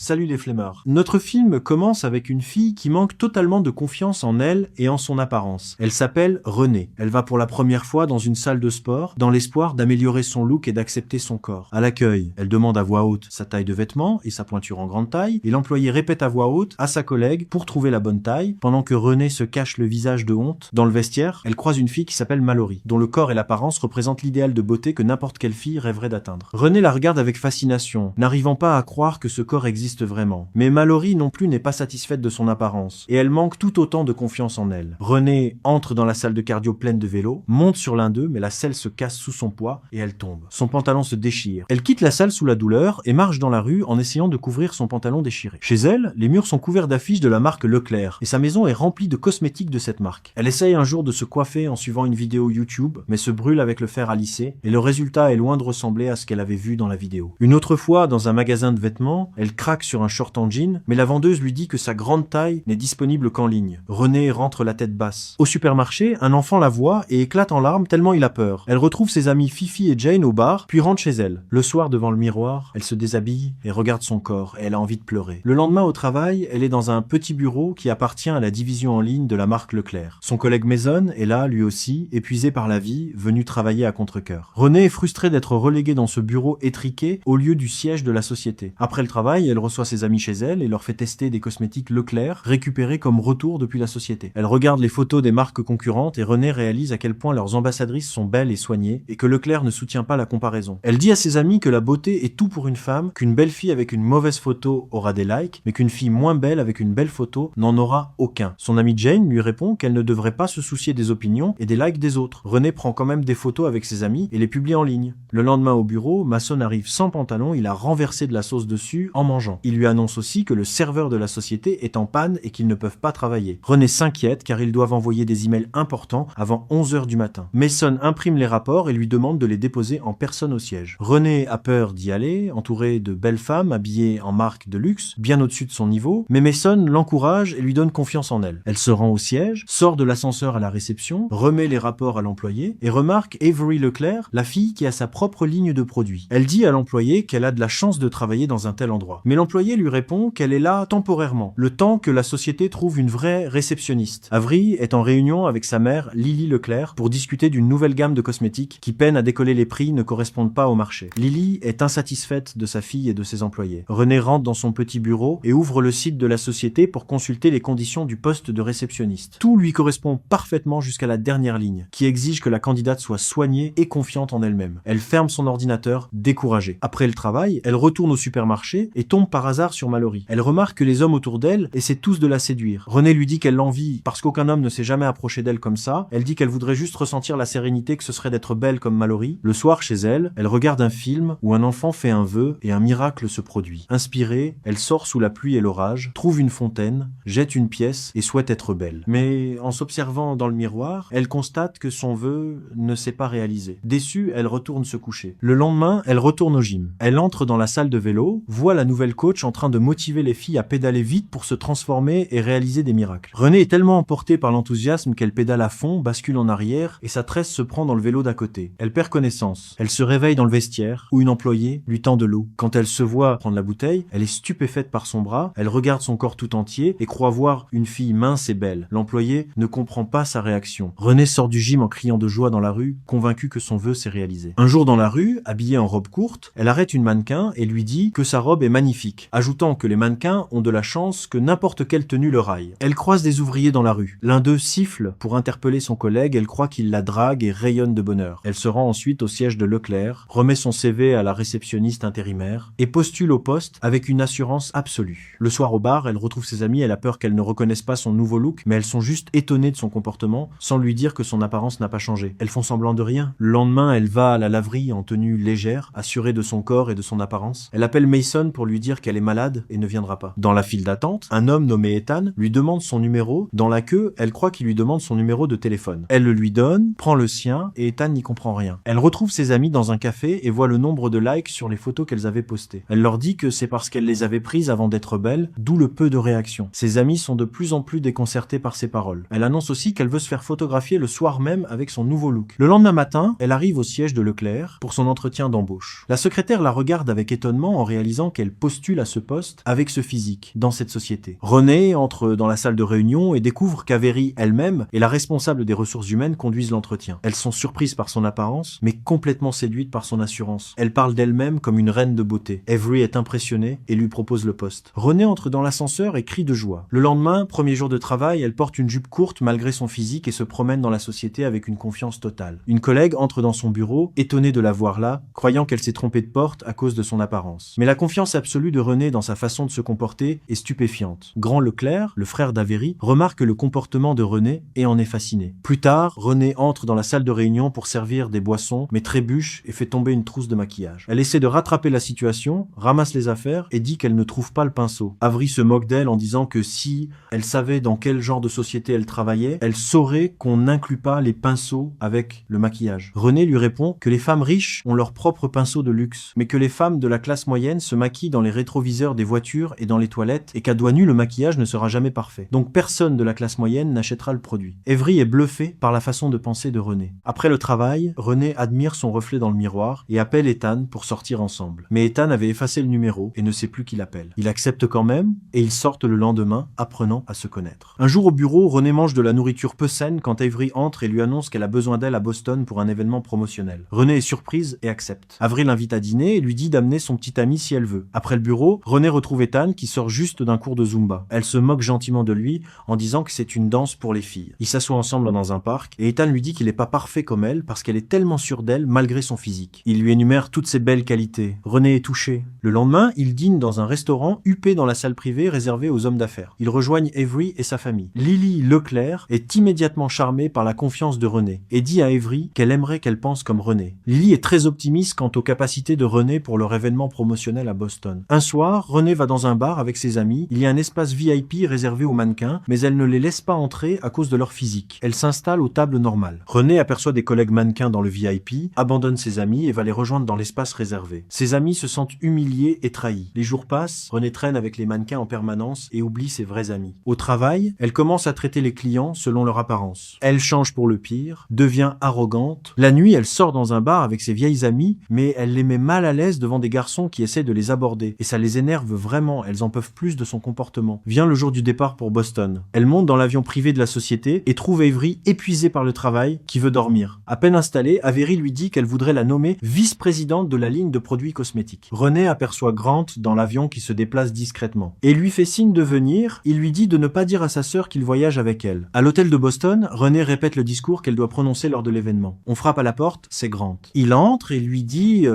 Salut les flemmards. Notre film commence avec une fille qui manque totalement de confiance en elle et en son apparence. Elle s'appelle Renée. Elle va pour la première fois dans une salle de sport, dans l'espoir d'améliorer son look et d'accepter son corps. À l'accueil, elle demande à voix haute sa taille de vêtements et sa pointure en grande taille, et l'employé répète à voix haute à sa collègue pour trouver la bonne taille, pendant que Renée se cache le visage de honte. Dans le vestiaire, elle croise une fille qui s'appelle Mallory, dont le corps et l'apparence représentent l'idéal de beauté que n'importe quelle fille rêverait d'atteindre. Renée la regarde avec fascination, n'arrivant pas à croire que ce corps existe vraiment. Mais Mallory non plus n'est pas satisfaite de son apparence, et elle manque tout autant de confiance en elle. Renée entre dans la salle de cardio pleine de vélos, monte sur l'un d'eux, mais la selle se casse sous son poids et elle tombe. Son pantalon se déchire. Elle quitte la salle sous la douleur et marche dans la rue en essayant de couvrir son pantalon déchiré. Chez elle, les murs sont couverts d'affiches de la marque Leclerc, et sa maison est remplie de cosmétiques de cette marque. Elle essaye un jour de se coiffer en suivant une vidéo YouTube, mais se brûle avec le fer à lisser, et le résultat est loin de ressembler à ce qu'elle avait vu dans la vidéo. Une autre fois, dans un magasin de vêtements, elle craque sur un short en jean, mais la vendeuse lui dit que sa grande taille n'est disponible qu'en ligne. Renée rentre la tête basse. Au supermarché, un enfant la voit et éclate en larmes tellement il a peur. Elle retrouve ses amies Fifi et Jane au bar, puis rentre chez elle. Le soir, devant le miroir, elle se déshabille et regarde son corps, et elle a envie de pleurer. Le lendemain au travail, elle est dans un petit bureau qui appartient à la division en ligne de la marque Leclerc. Son collègue Mason est là, lui aussi, épuisé par la vie, venu travailler à contre-cœur. Renée est frustrée d'être reléguée dans ce bureau étriqué au lieu du siège de la société. Après le travail, elle reçoit ses amis chez elle et leur fait tester des cosmétiques Leclerc récupérés comme retour depuis la société. Elle regarde les photos des marques concurrentes et Renée réalise à quel point leurs ambassadrices sont belles et soignées et que Leclerc ne soutient pas la comparaison. Elle dit à ses amis que la beauté est tout pour une femme, qu'une belle fille avec une mauvaise photo aura des likes, mais qu'une fille moins belle avec une belle photo n'en aura aucun. Son amie Jane lui répond qu'elle ne devrait pas se soucier des opinions et des likes des autres. Renée prend quand même des photos avec ses amis et les publie en ligne. Le lendemain au bureau, Mason arrive sans pantalon, il a renversé de la sauce dessus en mangeant. Il lui annonce aussi que le serveur de la société est en panne et qu'ils ne peuvent pas travailler. Renée s'inquiète car ils doivent envoyer des emails importants avant 11h du matin. Mason imprime les rapports et lui demande de les déposer en personne au siège. Renée a peur d'y aller, entourée de belles femmes habillées en marque de luxe, bien au-dessus de son niveau, mais Mason l'encourage et lui donne confiance en elle. Elle se rend au siège, sort de l'ascenseur à la réception, remet les rapports à l'employé et remarque Avery Leclerc, la fille qui a sa propre ligne de produits. Elle dit à l'employé qu'elle a de la chance de travailler dans un tel endroit. Mais l'employé lui répond qu'elle est là temporairement, le temps que la société trouve une vraie réceptionniste. Avery est en réunion avec sa mère, Lily Leclerc, pour discuter d'une nouvelle gamme de cosmétiques qui peine à décoller les prix ne correspondent pas au marché. Lily est insatisfaite de sa fille et de ses employés. Renée rentre dans son petit bureau et ouvre le site de la société pour consulter les conditions du poste de réceptionniste. Tout lui correspond parfaitement jusqu'à la dernière ligne, qui exige que la candidate soit soignée et confiante en elle-même. Elle ferme son ordinateur, découragée. Après le travail, elle retourne au supermarché et tombe par hasard sur Mallory. Elle remarque que les hommes autour d'elle essaient tous de la séduire. Renée lui dit qu'elle l'envie parce qu'aucun homme ne s'est jamais approché d'elle comme ça. Elle dit qu'elle voudrait juste ressentir la sérénité que ce serait d'être belle comme Mallory. Le soir, chez elle, elle regarde un film où un enfant fait un vœu et un miracle se produit. Inspirée, elle sort sous la pluie et l'orage, trouve une fontaine, jette une pièce et souhaite être belle. Mais en s'observant dans le miroir, elle constate que son vœu ne s'est pas réalisé. Déçue, elle retourne se coucher. Le lendemain, elle retourne au gym. Elle entre dans la salle de vélo, voit la nouvelle coach en train de motiver les filles à pédaler vite pour se transformer et réaliser des miracles. Renée est tellement emportée par l'enthousiasme qu'elle pédale à fond, bascule en arrière et sa tresse se prend dans le vélo d'à côté. Elle perd connaissance. Elle se réveille dans le vestiaire où une employée lui tend de l'eau. Quand elle se voit prendre la bouteille, elle est stupéfaite par son bras, elle regarde son corps tout entier et croit voir une fille mince et belle. L'employé ne comprend pas sa réaction. Renée sort du gym en criant de joie dans la rue, convaincue que son vœu s'est réalisé. Un jour dans la rue, habillée en robe courte, elle arrête une mannequin et lui dit que sa robe est magnifique, ajoutant que les mannequins ont de la chance que n'importe quelle tenue leur aille. Elle croise des ouvriers dans la rue. L'un d'eux siffle pour interpeller son collègue, elle croit qu'il la drague et rayonne de bonheur. Elle se rend ensuite au siège de Leclerc, remet son CV à la réceptionniste intérimaire et postule au poste avec une assurance absolue. Le soir au bar, elle retrouve ses amis, elle a peur qu'elles ne reconnaissent pas son nouveau look, mais elles sont juste étonnées de son comportement, sans lui dire que son apparence n'a pas changé. Elles font semblant de rien. Le lendemain, elle va à la laverie en tenue légère, assurée de son corps et de son apparence. Elle appelle Mason pour lui dire qu'elle est malade et ne viendra pas. Dans la file d'attente, un homme nommé Ethan lui demande son numéro. Dans la queue, elle croit qu'il lui demande son numéro de téléphone. Elle le lui donne, prend le sien et Ethan n'y comprend rien. Elle retrouve ses amis dans un café et voit le nombre de likes sur les photos qu'elles avaient postées. Elle leur dit que c'est parce qu'elle les avait prises avant d'être belle, d'où le peu de réactions. Ses amis sont de plus en plus déconcertés par ses paroles. Elle annonce aussi qu'elle veut se faire photographier le soir même avec son nouveau look. Le lendemain matin, elle arrive au siège de Leclerc pour son entretien d'embauche. La secrétaire la regarde avec étonnement en réalisant qu'elle postule postule à ce poste avec ce physique dans cette société. René entre dans la salle de réunion et découvre qu'Avery elle-même et la responsable des ressources humaines conduisent l'entretien. Elles sont surprises par son apparence, mais complètement séduites par son assurance. Elle parle d'elle-même comme une reine de beauté. Avery est impressionné et lui propose le poste. René entre dans l'ascenseur et crie de joie. Le lendemain, premier jour de travail, elle porte une jupe courte malgré son physique et se promène dans la société avec une confiance totale. Une collègue entre dans son bureau, étonnée de la voir là, croyant qu'elle s'est trompée de porte à cause de son apparence. Mais la confiance absolue de René dans sa façon de se comporter est stupéfiante. Grand Leclerc, le frère d'Avery, remarque le comportement de René et en est fasciné. Plus tard, René entre dans la salle de réunion pour servir des boissons, mais trébuche et fait tomber une trousse de maquillage. Elle essaie de rattraper la situation, ramasse les affaires et dit qu'elle ne trouve pas le pinceau. Avery se moque d'elle en disant que si elle savait dans quel genre de société elle travaillait, elle saurait qu'on n'inclut pas les pinceaux avec le maquillage. René lui répond que les femmes riches ont leurs propres pinceaux de luxe, mais que les femmes de la classe moyenne se maquillent dans les rétroviseurs des voitures et dans les toilettes et qu'à doigt nu, le maquillage ne sera jamais parfait. Donc personne de la classe moyenne n'achètera le produit. Avery est bluffé par la façon de penser de René. Après le travail, René admire son reflet dans le miroir et appelle Ethan pour sortir ensemble. Mais Ethan avait effacé le numéro et ne sait plus qui l'appelle. Il accepte quand même et ils sortent le lendemain, apprenant à se connaître. Un jour au bureau, René mange de la nourriture peu saine quand Avery entre et lui annonce qu'elle a besoin d'elle à Boston pour un événement promotionnel. René est surprise et accepte. Avery l'invite à dîner et lui dit d'amener son petit ami si elle veut. Après le bureau, René retrouve Ethan qui sort juste d'un cours de Zumba. Elle se moque gentiment de lui en disant que c'est une danse pour les filles. Ils s'assoient ensemble dans un parc et Ethan lui dit qu'il n'est pas parfait comme elle parce qu'elle est tellement sûre d'elle malgré son physique. Il lui énumère toutes ses belles qualités. René est touché. Le lendemain, il dîne dans un restaurant huppé dans la salle privée réservée aux hommes d'affaires. Ils rejoignent Avery et sa famille. Lily Leclerc est immédiatement charmée par la confiance de René et dit à Avery qu'elle aimerait qu'elle pense comme René. Lily est très optimiste quant aux capacités de René pour leur événement promotionnel à Boston. Un soir, René va dans un bar avec ses amis. Il y a un espace VIP réservé aux mannequins, mais elle ne les laisse pas entrer à cause de leur physique. Elle s'installe aux tables normales. René aperçoit des collègues mannequins dans le VIP, abandonne ses amis et va les rejoindre dans l'espace réservé. Ses amis se sentent humiliés et trahis. Les jours passent, René traîne avec les mannequins en permanence et oublie ses vrais amis. Au travail, elle commence à traiter les clients selon leur apparence. Elle change pour le pire, devient arrogante. La nuit, elle sort dans un bar avec ses vieilles amies, mais elle les met mal à l'aise devant des garçons qui essaient de les aborder. Et ça les énerve vraiment, elles en peuvent plus de son comportement. Vient le jour du départ pour Boston. Elle monte dans l'avion privé de la société et trouve Avery épuisée par le travail, qui veut dormir. À peine installée, Avery lui dit qu'elle voudrait la nommer vice-présidente de la ligne de produits cosmétiques. René aperçoit Grant dans l'avion qui se déplace discrètement et lui fait signe de venir. Il lui dit de ne pas dire à sa sœur qu'il voyage avec elle. À l'hôtel de Boston, René répète le discours qu'elle doit prononcer lors de l'événement. On frappe à la porte, c'est Grant. Il entre et lui dit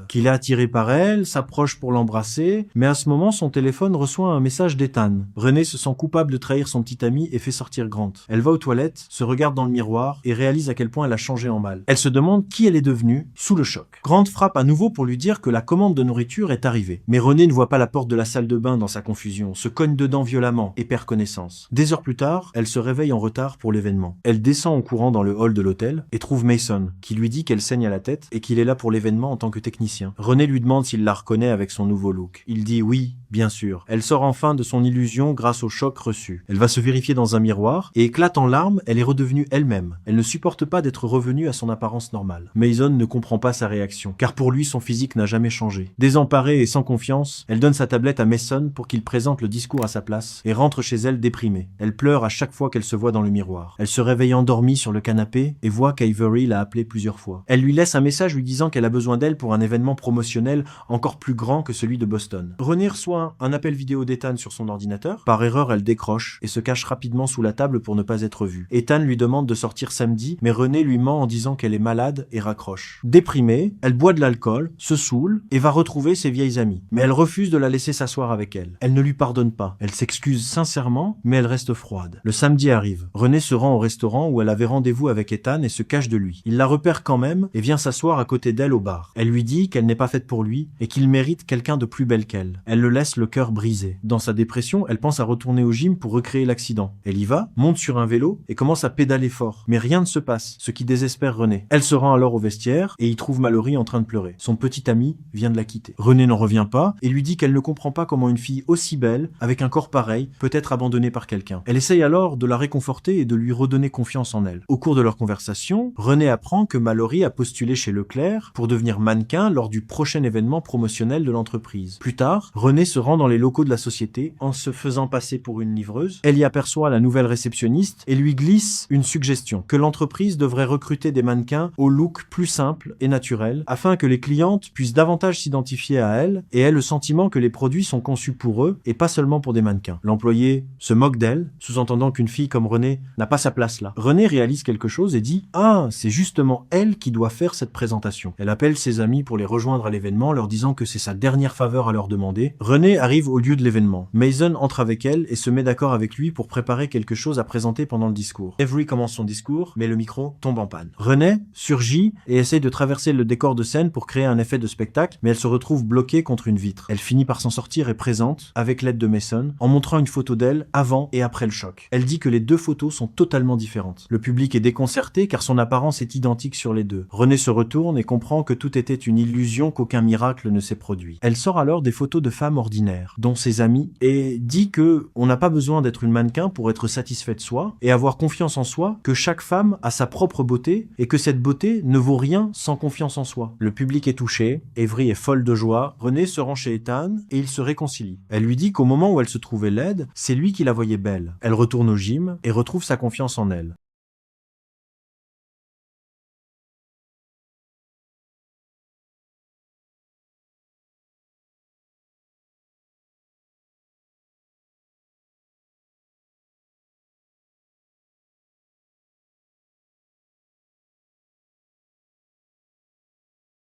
qu'il est attiré par elle, s'approche pour l'embrasser, mais à ce moment, son téléphone reçoit un message d'Ethan. René se sent coupable de trahir son petit ami et fait sortir Grant. Elle va aux toilettes, se regarde dans le miroir et réalise à quel point elle a changé en mal. Elle se demande qui elle est devenue, sous le choc. Grant frappe à nouveau pour lui dire que la commande de nourriture est arrivée. Mais René ne voit pas la porte de la salle de bain dans sa confusion, se cogne dedans violemment et perd connaissance. Des heures plus tard, elle se réveille en retard pour l'événement. Elle descend en courant dans le hall de l'hôtel et trouve Mason, qui lui dit qu'elle saigne à la tête et qu'il est là pour l'événement en tant que technicien. René lui demande s'il la reconnaît avec son nouveau look. Il dit oui, bien sûr. Elle sort enfin de son illusion grâce au choc reçu. Elle va se vérifier dans un miroir et éclate en larmes, elle est redevenue elle-même. Elle ne supporte pas d'être revenue à son apparence normale. Mason ne comprend pas sa réaction, car pour lui, son physique n'a jamais changé. Désemparée et sans confiance, elle donne sa tablette à Mason pour qu'il présente le discours à sa place et rentre chez elle déprimée. Elle pleure à chaque fois qu'elle se voit dans le miroir. Elle se réveille endormie sur le canapé et voit qu'Avery l'a appelée plusieurs fois. Elle lui laisse un message lui disant qu'elle a besoin d'elle pour un événement promotionnel encore plus grand que celui de Boston. René reçoit un appel vidéo d'Ethan sur son ordinateur. Par erreur, elle décroche et se cache rapidement sous la table pour ne pas être vue. Ethan lui demande de sortir samedi, mais René lui ment en disant qu'elle est malade et raccroche. Déprimée, elle boit de l'alcool, se saoule et va retrouver ses vieilles amies. Mais elle refuse de la laisser s'asseoir avec elle. Elle ne lui pardonne pas. Elle s'excuse sincèrement, mais elle reste froide. Le samedi arrive. René se rend au restaurant où elle avait rendez-vous avec Ethan et se cache de lui. Il la repère quand même et vient s'asseoir à côté d'elle au bar. Elle lui dit qu'elle n'est pas faite pour lui et qu'il mérite quelqu'un de plus belle qu'elle. Elle le laisse le cœur brisé. Dans sa dépression, elle pense à retourner au gym pour recréer l'accident. Elle y va, monte sur un vélo et commence à pédaler fort. Mais rien ne se passe, ce qui désespère René. Elle se rend alors au vestiaire et y trouve Mallory en train de pleurer. Son petit ami vient de la quitter. René n'en revient pas et lui dit qu'elle ne comprend pas comment une fille aussi belle, avec un corps pareil, peut être abandonnée par quelqu'un. Elle essaye alors de la réconforter et de lui redonner confiance en elle. Au cours de leur conversation, René apprend que Mallory a postulé chez Leclerc pour devenir mannequin lors du prochain événement promotionnel de l'entreprise. Plus tard, René se se rend dans les locaux de la société en se faisant passer pour une livreuse. Elle y aperçoit la nouvelle réceptionniste et lui glisse une suggestion, que l'entreprise devrait recruter des mannequins au look plus simple et naturel afin que les clientes puissent davantage s'identifier à elle et aient le sentiment que les produits sont conçus pour eux et pas seulement pour des mannequins. L'employé se moque d'elle, sous-entendant qu'une fille comme Renée n'a pas sa place là. Renée réalise quelque chose et dit « Ah, c'est justement elle qui doit faire cette présentation ». Elle appelle ses amis pour les rejoindre à l'événement, leur disant que c'est sa dernière faveur à leur demander. Renée arrive au lieu de l'événement. Mason entre avec elle et se met d'accord avec lui pour préparer quelque chose à présenter pendant le discours. Avery commence son discours, mais le micro tombe en panne. Renée surgit et essaye de traverser le décor de scène pour créer un effet de spectacle, mais elle se retrouve bloquée contre une vitre. Elle finit par s'en sortir et présente, avec l'aide de Mason, en montrant une photo d'elle avant et après le choc. Elle dit que les deux photos sont totalement différentes. Le public est déconcerté car son apparence est identique sur les deux. Renée se retourne et comprend que tout était une illusion, qu'aucun miracle ne s'est produit. Elle sort alors des photos de femmes ordinaires, dont ses amies, et dit que on n'a pas besoin d'être une mannequin pour être satisfait de soi et avoir confiance en soi, que chaque femme a sa propre beauté et que cette beauté ne vaut rien sans confiance en soi. Le public est touché, Avery est folle de joie, Renée se rend chez Ethan et ils se réconcilient. Elle lui dit qu'au moment où elle se trouvait laide, c'est lui qui la voyait belle. Elle retourne au gym et retrouve sa confiance en elle.